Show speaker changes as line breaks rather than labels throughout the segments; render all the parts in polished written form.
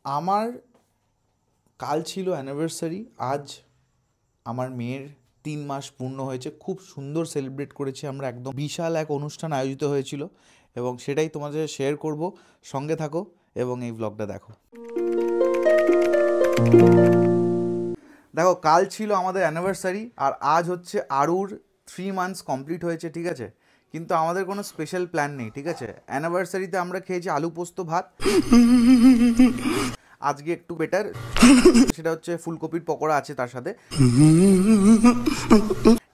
আমার কাল ছিল অ্যানিভার্সারি, আজ আমার মেয়ের 3 মাস পূর্ণ হয়েছে। খুব সুন্দর সেলিব্রেট করেছি আমরা, একদম বিশাল এক অনুষ্ঠান আয়োজিত হয়েছিল এবং সেটাই তোমাদের শেয়ার করব। সঙ্গে থাকো এবং এই ব্লগটা দেখো। দেখো, কাল ছিল আমাদের অ্যানিভার্সারি আর আজ হচ্ছে আরুর 3 মান্থস কমপ্লিট হয়েছে, ঠিক আছে? কিন্তু আমাদের কোনো স্পেশাল প্ল্যান নেই, ঠিক আছে? অ্যানিভার্সারিতে আমরা খেয়েছি আলু পোস্ত ভাত। আজকে একটু বেটার, সেটা হচ্ছে ফুলকপির পকোড়া আছে তার সাথে,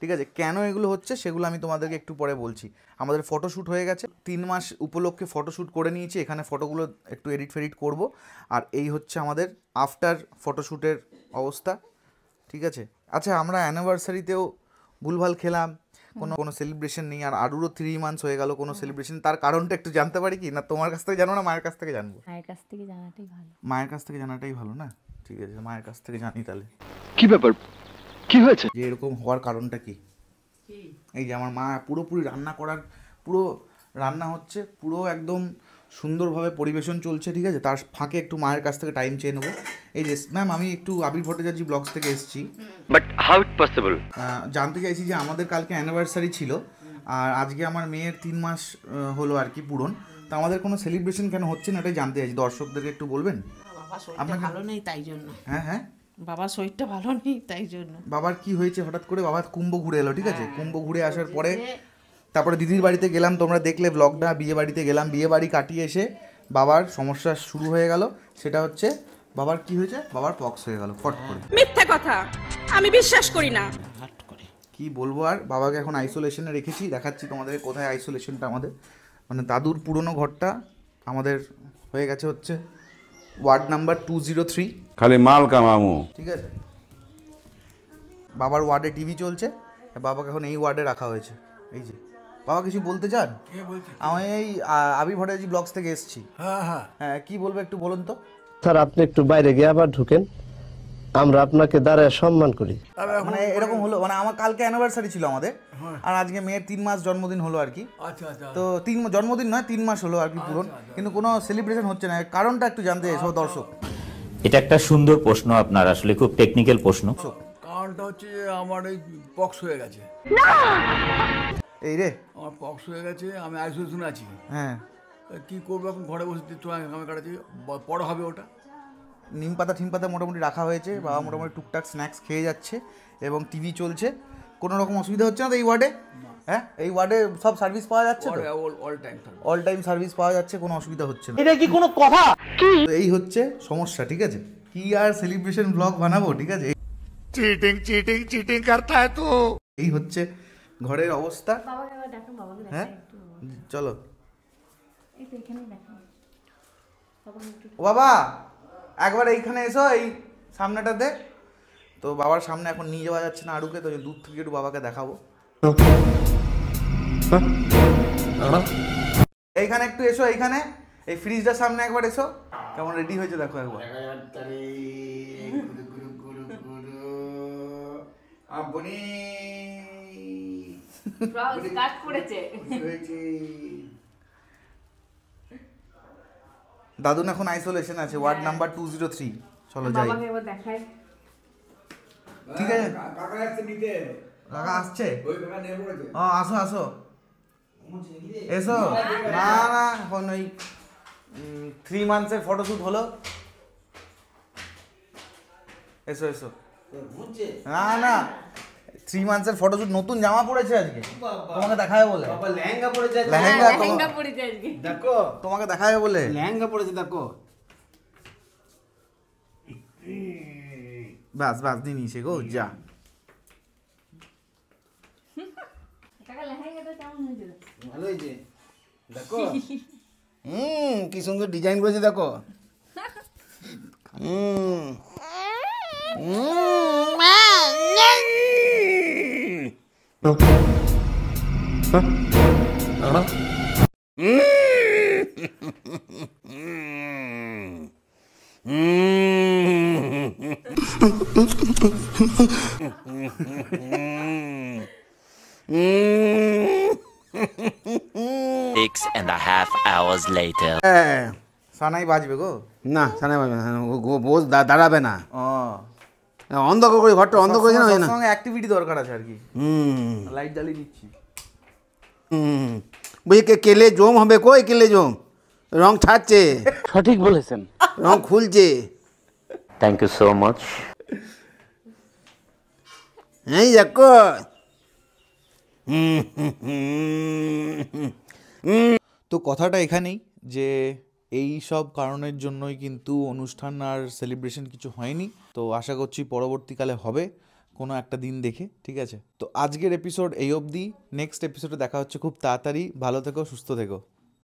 ঠিক আছে? কেন এগুলো হচ্ছে সেগুলো আমি তোমাদেরকে একটু পরে বলছি। আমাদের ফটোশ্যুট হয়ে গেছে, 3 মাস উপলক্ষে ফটোশ্যুট করে নিয়েছি। এখানে ফটোগুলো একটু এডিট ফেডিট করবো। আর এই হচ্ছে আমাদের আফটার ফটোশ্যুটের অবস্থা, ঠিক আছে? আচ্ছা, আমরা অ্যানিভার্সারিতেও ভুলভাল খেলাম, কোনো সেলিব্রেশন নেই। আর আরুরও 3 মান্থস হয়ে গেল, কোনো সেলিব্রেশন। তার কারণটা একটু জানতে পারি কি? না তোমার কাছ থেকে জানো, না মায়ের কাছ থেকে জানবো?
মায়ের কাছ থেকে জানাটাই ভালো।
মায়ের কাছ থেকে জানাটাই ভালো না? ঠিক আছে, মায়ের কাছ থেকে জানি তাহলে।
কি ব্যাপার, কি হয়েছে?
যে এরকম হওয়ার কারণটা কি? এই যে আমার মা পুরোপুরি রান্না হচ্ছে, পুরো একদম সুন্দরভাবে পরিবেশন চলছে, ঠিক আছে? তার ফাঁকে একটু মায়ের কাছ থেকে টাইম চেয়ে নেবো। এই যে ম্যাম, আমি একটু আবির ভট্টাচার্য ব্লগস থেকে এসেছি।
But how it possible?
জানতে চাইছি যে আমাদের কালকে অ্যানিভার্সারি ছিল আর আজকে আমার মেয়ের 3 মাস হলো আর কি পূরণ। তো আমাদের কোনো সেলিব্রেশন কেন হচ্ছে না, এটাই জানতে চাইছি। দর্শকদেরকে একটু বলবেন।
আপনার ভালো নেই তাই জন্য।
হ্যাঁ,
বাবার শরীরটা ভালো নেই তাই জন্য।
বাবার কি হয়েছে হঠাৎ করে? বাবা কুম্ভ ঘুরে এলো, ঠিক আছে? কুম্ভ ঘুরে আসার পরে তারপরে দিদির বাড়িতে গেলাম, তোমরা দেখলে ব্লগটা। বিয়ে বাড়িতে গেলাম, বিয়ে বাড়ি কাটিয়ে এসে বাবার সমস্যা শুরু হয়ে গেল। সেটা হচ্ছে বাবার কি হয়েছে? বাবার পক্স হয়ে গেল ফট করে।
মিথ্যা কথা, আমি বিশ্বাস করি না।
কি বলবো আর, বাবাকে এখন আইসোলেশনে রেখেছি। দেখাচ্ছি তোমাদের কোথায় আইসোলেশনটা আমাদের, মানে দাদুর পুরনো ঘরটা আমাদের হয়ে গেছে হচ্ছে ওয়ার্ড নাম্বার 203।
খালি মাল কামামু,
ঠিক আছে? বাবার ওয়ার্ডে টিভি চলছে, বাবাকে এখন এই ওয়ার্ডে রাখা হয়েছে। এই যে বাবা কিছু বলতে চান? আমি এই আবির ভট্টাচার্য ব্লগস থেকে এসেছি। হ্যাঁ, কি বলবো একটু বলুন তো।
স্যার, আপনি একটু বাইরে গিয়ে আবার ঢুকেন, আমরা আপনাকে দাঁড়ায় সম্মান করি।
মানে এরকম হলো, মানে আমার কালকে অ্যানিভার্সারি ছিল আমাদের, আর আজকে মেয়ের 3 মাস জন্মদিন হলো আর কি। তো জন্মদিন নয়, 3 মাস হলো আর কি পূরণ, কিন্তু কোনো সেলিব্রেশন হচ্ছে না। কারণটা একটু জানতে চাই সব দর্শক।
এটা একটা সুন্দর প্রশ্ন আপনার, আসলে খুব টেকনিক্যাল প্রশ্ন।
কারণটা হচ্ছে যে আমার এই পক্স হয়ে গেছে।
এই রে,
আমার পক্স হয়ে গেছে, আমি আইসোলেশনে আছি।
হ্যাঁ,
কি করবো এখন? ঘরে বসে আমি কাটাচ্ছি, পড়া হবে ওটা।
নিম পাতা মোটামুটি রাখা হয়েছে, বাবা মোটামুটি টুকটাক স্ন্যাক্স খেয়ে যাচ্ছে এবং টিভি চলছে। কোনো রকম অসুবিধা হচ্ছে না তো এই ওয়ার্ডে? হ্যাঁ, এই ওয়ার্ডে সব সার্ভিস পাওয়া যাচ্ছে তো? অল টাইম সার্ভিস পাওয়া যাচ্ছে, কোনো অসুবিধা হচ্ছে না।
এটা কি কোনো কথা?
এই হচ্ছে সমস্যা, ঠিক আছে? কি আর সেলিব্রেশন ব্লগ বানাবো, ঠিক আছে?
চিটিং করতা হ্যায় তু।
এই হচ্ছে ঘরের অবস্থা। হ্যাঁ, চলো। ও বাবা, একবার এইখানে এসো, এই সামনেটাতে। তো বাবার সামনে এখন নিয়ে যাওয়া যাচ্ছে না আরুকে, তো দূর থেকে একটু বাবাকে দেখাবো। এইখানে একটু এসো, এইখানে এই ফ্রিজটার সামনে একবার এসো। কেমন রেডি হয়েছে দেখো একবার। দাদুন এখন আইসোলেশন আছে, ওয়ার্ড নাম্বার 203। চলো যাই। ঠিক আছে, কাকা আসছে। আসো আসো, এসো। না না, এখন ওই 3 মান্থসের ফটোশ্যুট হলো। এসো এসো। না না, 3 মান্থসের ফটোশ্যুট, নতুন জামা পড়েছে আজকে, তোমাকে দেখাবে বলে।
লেহেঙ্গা পড়েছে,
দেখো তোমাকে দেখাবে বলে।
লেহেঙ্গা পড়েছে দেখো।
বাস বাস দিন এসে গো, যা।
ভালো হয়েছে দেখো। কি সুন্দর ডিজাইন করেছে দেখো।
Six and a half hours later.
সানাই বাজবে গো।
না সামনে বাজবে না, বোস দাঁড়াবে না,
ও
অন্ধকার করে ঘরটা অন্ধকার করে না হয় না।
সঙ্গে অ্যাক্টিভিটি দরকার আছে আর কি। লাইট জ্বালিয়ে দিচ্ছি।
বুঝি কেলে জম হবে, কই কেলে জম, রং ছাড়ছে,
সঠিক বলেছেন।
রং খুলছে।
Thank you so much.
এই দেখো
তো কথাটা এখানেই যে এই সব কারণের জন্যই কিন্তু অনুষ্ঠান আর সেলিব্রেশন কিছু হয়নি। তো আশা করছি পরবর্তীকালে হবে কোনো একটা দিন দেখে, ঠিক আছে? তো আজকের এপিসোড এই অবধি। নেক্সট এপিসোডে দেখা হচ্ছে খুব তাড়াতাড়ি। ভালো থেকো, সুস্থ থেকো।